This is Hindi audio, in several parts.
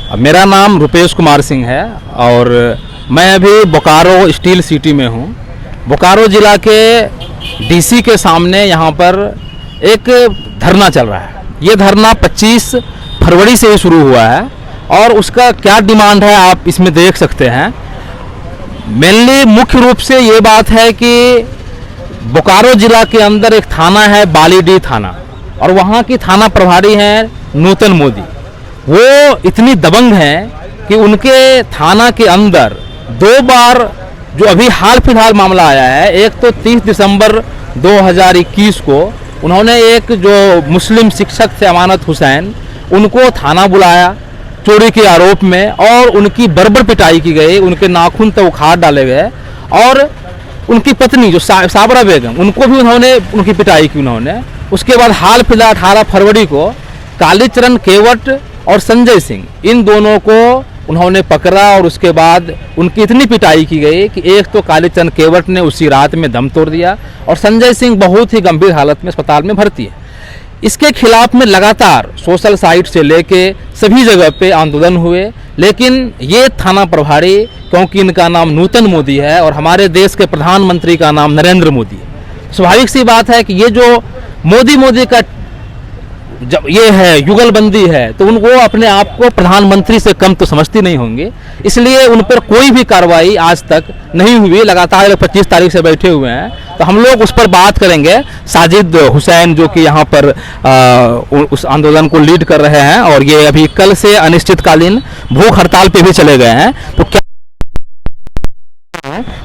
मेरा नाम रुपेश कुमार सिंह है और मैं अभी बोकारो स्टील सिटी में हूँ। बोकारो ज़िला के डीसी के सामने यहाँ पर एक धरना चल रहा है। ये धरना 25 फरवरी से ही शुरू हुआ है और उसका क्या डिमांड है आप इसमें देख सकते हैं। मेनली मुख्य रूप से ये बात है कि बोकारो ज़िला के अंदर एक थाना है बालीडीह थाना और वहाँ की थाना प्रभारी हैं नूतन मोदी। वो इतनी दबंग हैं कि उनके थाना के अंदर 2 बार जो अभी हाल फिलहाल मामला आया है, एक तो 30 दिसंबर 2021 को उन्होंने एक जो मुस्लिम शिक्षक थे अमानत हुसैन, उनको थाना बुलाया चोरी के आरोप में और उनकी बर्बर पिटाई की गई, उनके नाखून तो उखाड़ डाले गए और उनकी पत्नी जो साबरा बेगम, उनको भी उनकी पिटाई की उन्होंने। उसके बाद हाल फिलहाल 18 फरवरी को कालीचरण केवट और संजय सिंह, इन दोनों को उन्होंने पकड़ा और उसके बाद उनकी इतनी पिटाई की गई कि एक तो कालीचरण केवट ने उसी रात में दम तोड़ दिया और संजय सिंह बहुत ही गंभीर हालत में अस्पताल में भर्ती है। इसके खिलाफ में लगातार सोशल साइट से लेके सभी जगह पे आंदोलन हुए, लेकिन ये थाना प्रभारी, क्योंकि इनका नाम नूतन मोदी है और हमारे देश के प्रधानमंत्री का नाम नरेंद्र मोदी है, स्वाभाविक सी बात है कि ये जो मोदी का जब ये है युगलबंदी है तो वो अपने आप को प्रधानमंत्री से कम तो समझती नहीं होंगे, इसलिए उन पर कोई भी कार्रवाई आज तक नहीं हुई। लगातार 25 तारीख से बैठे हुए हैं, तो हम लोग उस पर बात करेंगे। साजिद हुसैन जो कि यहाँ पर उस आंदोलन को लीड कर रहे हैं और ये अभी कल से अनिश्चितकालीन भूख हड़ताल पे भी चले गए हैं, तो क्या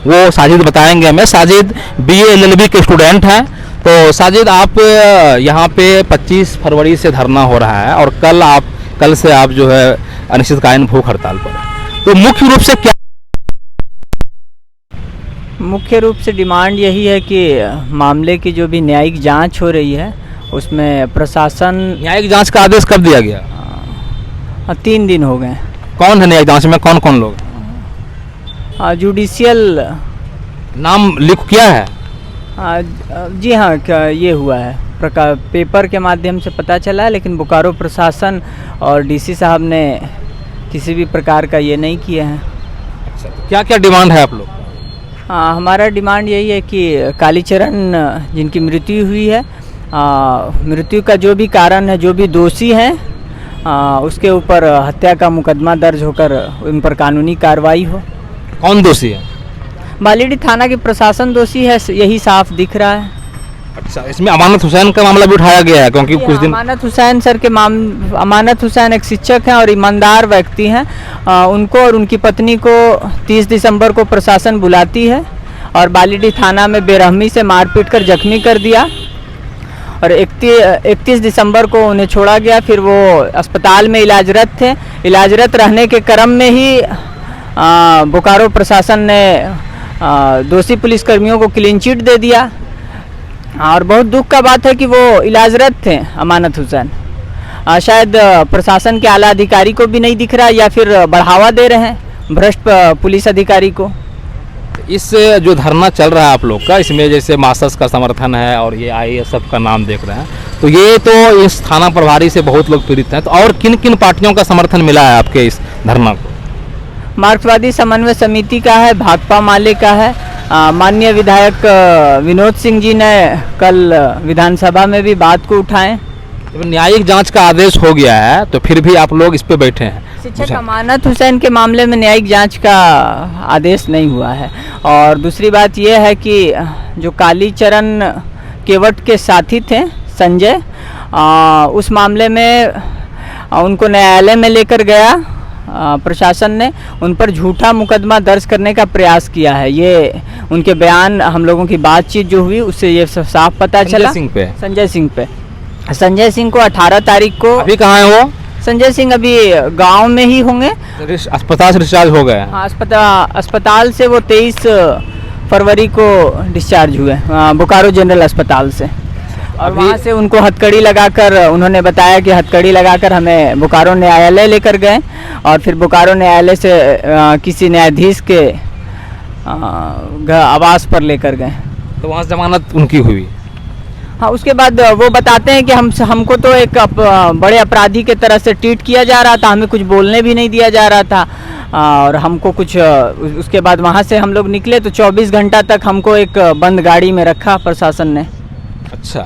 वो साजिद बताएंगे हमें। साजिद BA LLB के स्टूडेंट हैं। तो साजिद, आप यहाँ पे 25 फरवरी से धरना हो रहा है और कल से आप जो है अनिश्चितकालीन भूख हड़ताल पर, तो मुख्य रूप से क्या? मुख्य रूप से डिमांड यही है कि मामले की जो भी न्यायिक जांच हो रही है उसमें प्रशासन। न्यायिक जांच का आदेश कब दिया गया? 3 दिन हो गए। कौन है न्यायिक जांच में, कौन कौन लोग? जुडिशियल नाम लिख किया है? जी हाँ, ये हुआ है, पेपर के माध्यम से पता चला है, लेकिन बोकारो प्रशासन और डीसी साहब ने किसी भी प्रकार का ये नहीं किया है। अच्छा, तो क्या क्या डिमांड है आप लोग? हमारा डिमांड यही है कि कालीचरण जिनकी मृत्यु हुई है, मृत्यु का जो भी कारण है, जो भी दोषी हैं, उसके ऊपर हत्या का मुकदमा दर्ज होकर उन पर कानूनी कार्रवाई हो। कौन दोषी है? बालीडीह थाना के प्रशासन दोषी है, यही साफ दिख रहा है। अच्छा, इसमें अमानत हुसैन का मामला भी उठाया गया है, क्योंकि कुछ दिन अमानत हुसैन सर के अमानत हुसैन एक शिक्षक हैं और ईमानदार व्यक्ति हैं। उनको और उनकी पत्नी को 30 दिसंबर को प्रशासन बुलाती है और बालीडीह थाना में बेरहमी से मारपीट कर जख्मी कर दिया और 31 दिसंबर को उन्हें छोड़ा गया। फिर वो अस्पताल में इलाजरत थे। इलाजरत रहने के क्रम में ही बोकारो प्रशासन ने दोषी पुलिसकर्मियों को क्लीन चिट दे दिया और बहुत दुख का बात है कि वो इलाजरत थे अमानत हुसैन। शायद प्रशासन के आला अधिकारी को भी नहीं दिख रहा या फिर बढ़ावा दे रहे हैं भ्रष्ट पुलिस अधिकारी को। इस जो धरना चल रहा है आप लोग का, इसमें जैसे मासस का समर्थन है और ये IASF का नाम देख रहे हैं, तो ये तो इस थाना प्रभारी से बहुत लोग पीड़ित हैं, तो और किन किन पार्टियों का समर्थन मिला है आपके इस धरना को? मार्क्सवादी समन्वय समिति का है, भाकपा माले का है। माननीय विधायक विनोद सिंह जी ने कल विधानसभा में भी बात को उठाएं। जब न्यायिक जांच का आदेश हो गया है तो फिर भी आप लोग इस पे बैठे हैं। शिक्षक अमानत हुसैन के मामले में न्यायिक जांच का आदेश नहीं हुआ है और दूसरी बात यह है कि जो कालीचरण केवट के साथी थे संजय, उस मामले में उनको न्यायालय में लेकर गया प्रशासन ने, उन पर झूठा मुकदमा दर्ज करने का प्रयास किया है। ये उनके बयान, हम लोगों की बातचीत जो हुई उससे ये साफ पता चला। संजय सिंह को 18 तारीख को। अभी कहाँ है वो? संजय सिंह अभी गांव में ही होंगे। अस्पताल से डिस्चार्ज हो गए? हाँ, अस्पताल से वो 23 फरवरी को डिस्चार्ज हुए बोकारो जनरल अस्पताल से और वहाँ से उनको हथकड़ी लगाकर, उन्होंने बताया कि हथकड़ी लगाकर हमें बोकारो न्यायालय लेकर गए और फिर बोकारो न्यायालय से किसी न्यायाधीश के आवास पर लेकर गए। तो वहाँ जमानत उनकी हुई? हाँ, उसके बाद वो बताते हैं कि हमको तो एक बड़े अपराधी के तरह से ट्रीट किया जा रहा था, हमें कुछ बोलने भी नहीं दिया जा रहा था। और हमको कुछ उसके बाद वहाँ से हम लोग निकले तो 24 घंटा तक हमको एक बंद गाड़ी में रखा प्रशासन ने। अच्छा,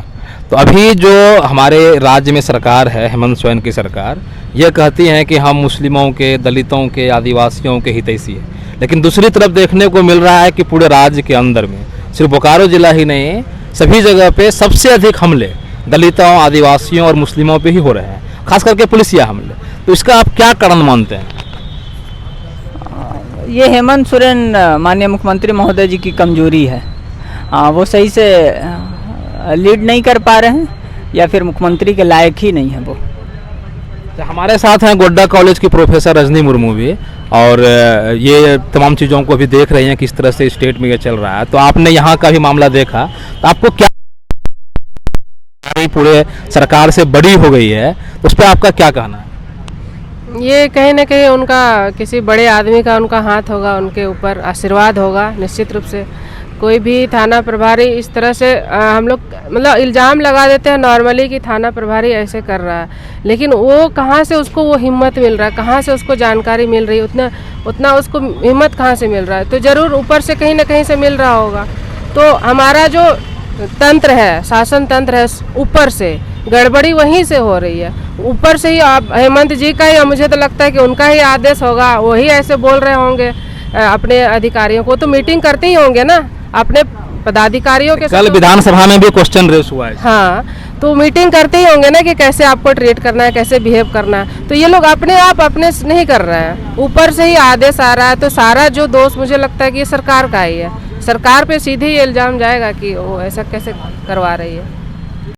तो अभी जो हमारे राज्य में सरकार है, हेमंत सोरेन की सरकार, ये कहती है कि हम मुस्लिमों के, दलितों के, आदिवासियों के हितैषी है, लेकिन दूसरी तरफ देखने को मिल रहा है कि पूरे राज्य के अंदर में सिर्फ बोकारो जिला ही नहीं, सभी जगह पे सबसे अधिक हमले दलितों, आदिवासियों और मुस्लिमों पे ही हो रहे हैं, खास करके पुलिसिया हमले। तो इसका आप क्या कारण मानते हैं? ये हेमंत सोरेन माननीय मुख्यमंत्री महोदय जी की कमजोरी है। वो सही से लीड नहीं कर पा रहे हैं या फिर मुख्यमंत्री के लायक ही नहीं है वो। तो हमारे साथ हैं गोड्डा कॉलेज की प्रोफेसर रजनी मुर्मू भी, और ये तमाम चीज़ों को भी देख रही हैं किस तरह से स्टेट में ये चल रहा है। तो आपने यहाँ का भी मामला देखा, तो आपको क्या पूरे सरकार से बड़ी हो गई है, तो उस पर आपका क्या कहना है? ये कहीं ना कहीं उनका किसी बड़े आदमी का उनका हाथ होगा, उनके ऊपर आशीर्वाद होगा निश्चित रूप से। कोई भी थाना प्रभारी इस तरह से हम लोग मतलब इल्ज़ाम लगा देते हैं नॉर्मली कि थाना प्रभारी ऐसे कर रहा है, लेकिन वो कहाँ से उसको वो हिम्मत मिल रहा है, कहाँ से उसको जानकारी मिल रही है, उतना उसको हिम्मत कहाँ से मिल रहा है? तो ज़रूर ऊपर से कहीं ना कहीं से मिल रहा होगा। तो हमारा जो तंत्र है, शासन तंत्र है, ऊपर से गड़बड़ी वहीं से हो रही है। ऊपर से ही आप हेमंत जी का ही, मुझे तो लगता है कि उनका ही आदेश होगा, वही ऐसे बोल रहे होंगे अपने अधिकारियों को। तो मीटिंग करते ही होंगे ना अपने पदाधिकारियों के। कल विधानसभा में भी क्वेश्चन रेस हुआ है। हाँ, तो मीटिंग करते ही होंगे ना कि कैसे आपको ट्रीट करना है, कैसे बिहेव करना है। तो ये लोग अपने आप अपने नहीं कर रहे हैं, ऊपर से ही आदेश आ रहा है। तो सारा जो दोष मुझे लगता है कि ये सरकार का ही है। सरकार पे सीधे ये इल्ज़ाम जाएगा कि वो ऐसा कैसे करवा रही है।